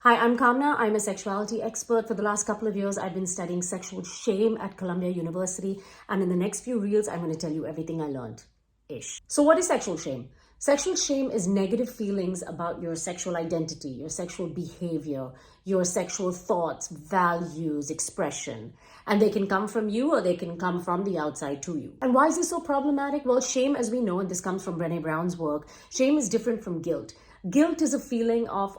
Hi, I'm Kamna. I'm a sexuality expert. For the last couple of years, I've been studying sexual shame at Columbia University. And in the next few reels, I'm going to tell you everything I learned. Ish. So what is sexual shame? Sexual shame is negative feelings about your sexual identity, your sexual behavior, your sexual thoughts, values, expression. And they can come from you or they can come from the outside to you. And why is this so problematic? Well, shame, as we know, and this comes from Brené Brown's work, shame is different from guilt. Guilt is a feeling of,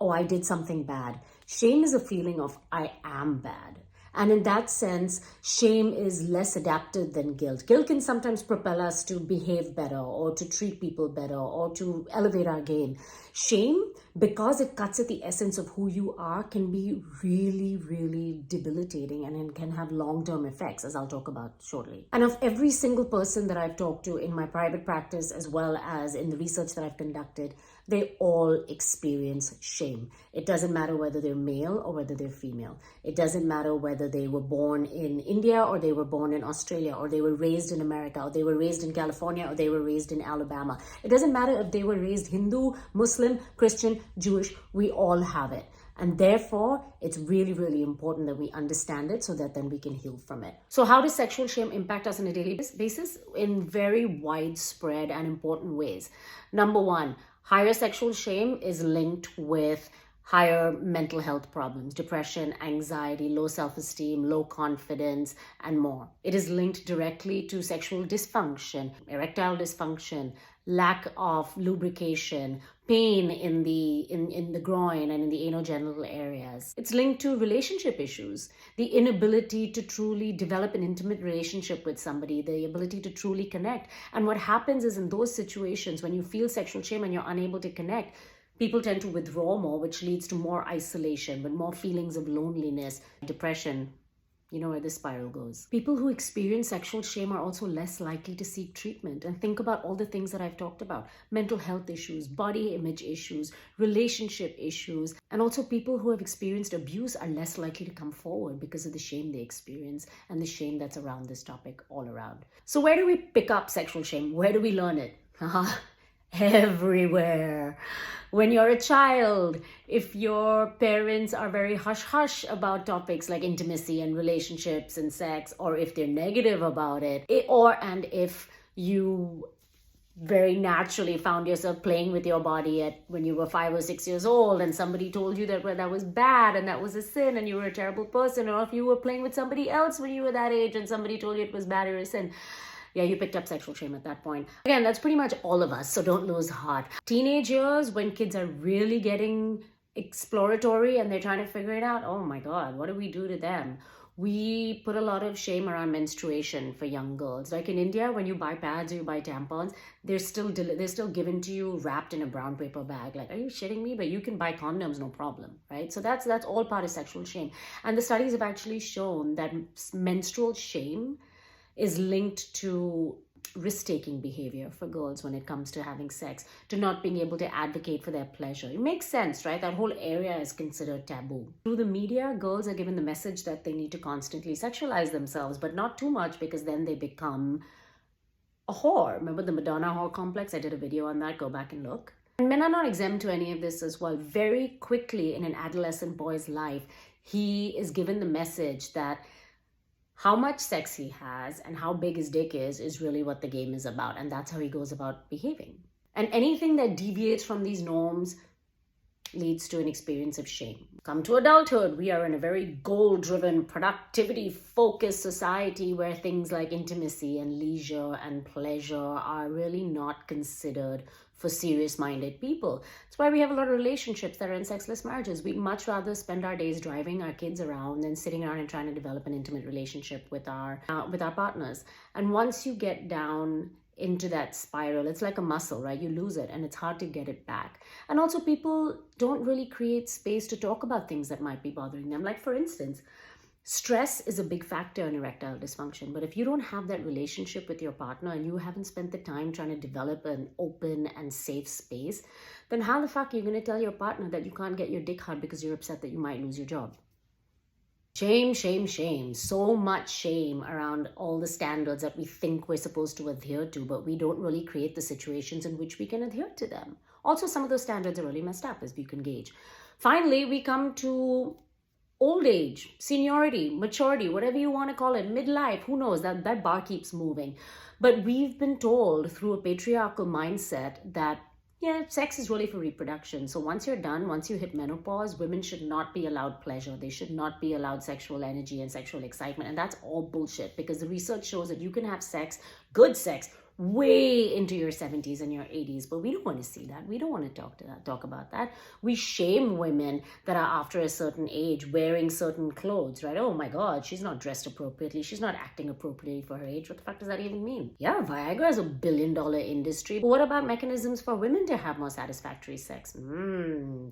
I did something bad. Shame is a feeling of, I am bad. And in that sense, shame is less adapted than guilt. Guilt can sometimes propel us to behave better or to treat people better or to elevate our game. Shame, because it cuts at the essence of who you are, can be really, really debilitating and it can have long-term effects, as I'll talk about shortly. And of every single person that I've talked to in my private practice, as well as in the research that I've conducted, they all experience shame. It doesn't matter whether they're male or whether they're female. It doesn't matter whether they were born in India or they were born in Australia or they were raised in America or they were raised in California or they were raised in Alabama. It doesn't matter if they were raised Hindu, Muslim, Christian, Jewish, we all have it. And therefore, it's really, really important that we understand it so that then we can heal from it. So how does sexual shame impact us on a daily basis? In very widespread and important ways. Number one, higher sexual shame is linked with higher mental health problems, depression, anxiety, low self-esteem, low confidence, and more. It is linked directly to sexual dysfunction, erectile dysfunction, lack of lubrication, pain in the groin and in the anogenital areas. It's linked to relationship issues, the inability to truly develop an intimate relationship with somebody, the ability to truly connect. And what happens is in those situations, when you feel sexual shame and you're unable to connect, people tend to withdraw more, which leads to more isolation, but more feelings of loneliness, depression. You know where this spiral goes. People who experience sexual shame are also less likely to seek treatment. And think about all the things that I've talked about. Mental health issues, body image issues, relationship issues. And also people who have experienced abuse are less likely to come forward because of the shame they experience and the shame that's around this topic all around. So where do we pick up sexual shame? Where do we learn it? Everywhere. When you're a child, if your parents are very hush-hush about topics like intimacy and relationships and sex, or if they're negative about it, and if you very naturally found yourself playing with your body when you were 5 or 6 years old and somebody told you that that was bad and that was a sin and you were a terrible person, or if you were playing with somebody else when you were that age and somebody told you it was bad or a sin, yeah, you picked up sexual shame at that point. Again, that's pretty much all of us, so don't lose heart. Teenage years, when kids are really getting exploratory and they're trying to figure it out, oh my God, what do we do to them? We put a lot of shame around menstruation for young girls. Like in India, when you buy pads or you buy tampons, they're still given to you wrapped in a brown paper bag. Like, are you shitting me? But you can buy condoms, no problem, right? So that's all part of sexual shame. And the studies have actually shown that menstrual shame is linked to risk-taking behavior for girls when it comes to having sex, to not being able to advocate for their pleasure. It makes sense, right? That whole area is considered taboo. Through the media, girls are given the message that they need to constantly sexualize themselves, but not too much because then they become a whore. Remember the Madonna whore complex? I did a video on that. Go back and look. And men are not exempt to any of this as well. Very quickly in an adolescent boy's life, he is given the message that how much sex he has and how big his dick is really what the game is about. And that's how he goes about behaving. And anything that deviates from these norms leads to an experience of shame. Come to adulthood, we are in a very goal-driven, productivity-focused society where things like intimacy and leisure and pleasure are really not considered for serious-minded people. That's why we have a lot of relationships that are in sexless marriages. We'd much rather spend our days driving our kids around than sitting around and trying to develop an intimate relationship with our partners. And once you get down into that spiral, it's like a muscle, right? You lose it and it's hard to get it back. And also people don't really create space to talk about things that might be bothering them. Like for instance, stress is a big factor in erectile dysfunction, but if you don't have that relationship with your partner and you haven't spent the time trying to develop an open and safe space, then how the fuck are you going to tell your partner that you can't get your dick hard because you're upset that you might lose your job? Shame, shame, shame. So much shame around all the standards that we think we're supposed to adhere to, but we don't really create the situations in which we can adhere to them. Also, some of those standards are really messed up, as you can gauge. Finally, we come to old age, seniority, maturity, whatever you want to call it, midlife, who knows, that bar keeps moving. But we've been told through a patriarchal mindset that, yeah, sex is really for reproduction. So once you're done, once you hit menopause, women should not be allowed pleasure. They should not be allowed sexual energy and sexual excitement. And that's all bullshit, because the research shows that you can have sex, good sex, way into your 70s and your 80s, but we don't want to see that. We don't want to talk about that. We shame women that are after a certain age wearing certain clothes, right? Oh my God, she's not dressed appropriately, she's not acting appropriately for her age. What the fuck does that even mean? Yeah, Viagra is $1 billion industry, but what about mechanisms for women to have more satisfactory sex?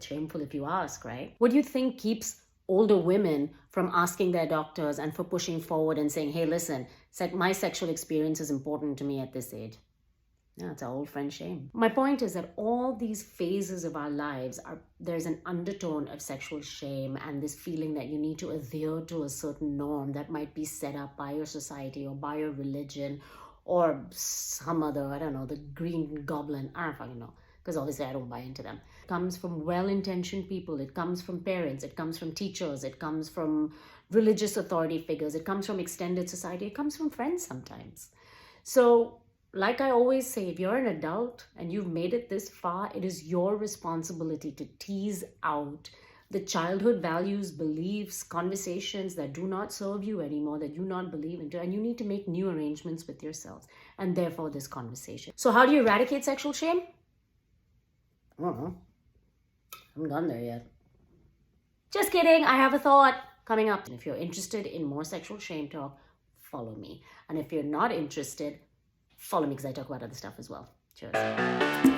Shameful if you ask, right? What do you think keeps older women from asking their doctors and for pushing forward and saying, hey, listen, my sexual experience is important to me at this age? Yeah, it's our old friend shame. My point is that all these phases of our lives there's an undertone of sexual shame and this feeling that you need to adhere to a certain norm that might be set up by your society or by your religion or some other, I don't know, the Green Goblin, I don't fucking know, because obviously I don't buy into them. It comes from well-intentioned people. It comes from parents. It comes from teachers. It comes from religious authority figures. It comes from extended society. It comes from friends sometimes. So, like I always say, if you're an adult and you've made it this far, it is your responsibility to tease out the childhood values, beliefs, conversations that do not serve you anymore, that you not believe into, and you need to make new arrangements with yourselves, and therefore this conversation. So how do you eradicate sexual shame? I don't know. I haven't gone there yet. Just kidding, I have a thought coming up. And if you're interested in more sexual shame talk, follow me. And if you're not interested, follow me because I talk about other stuff as well. Cheers.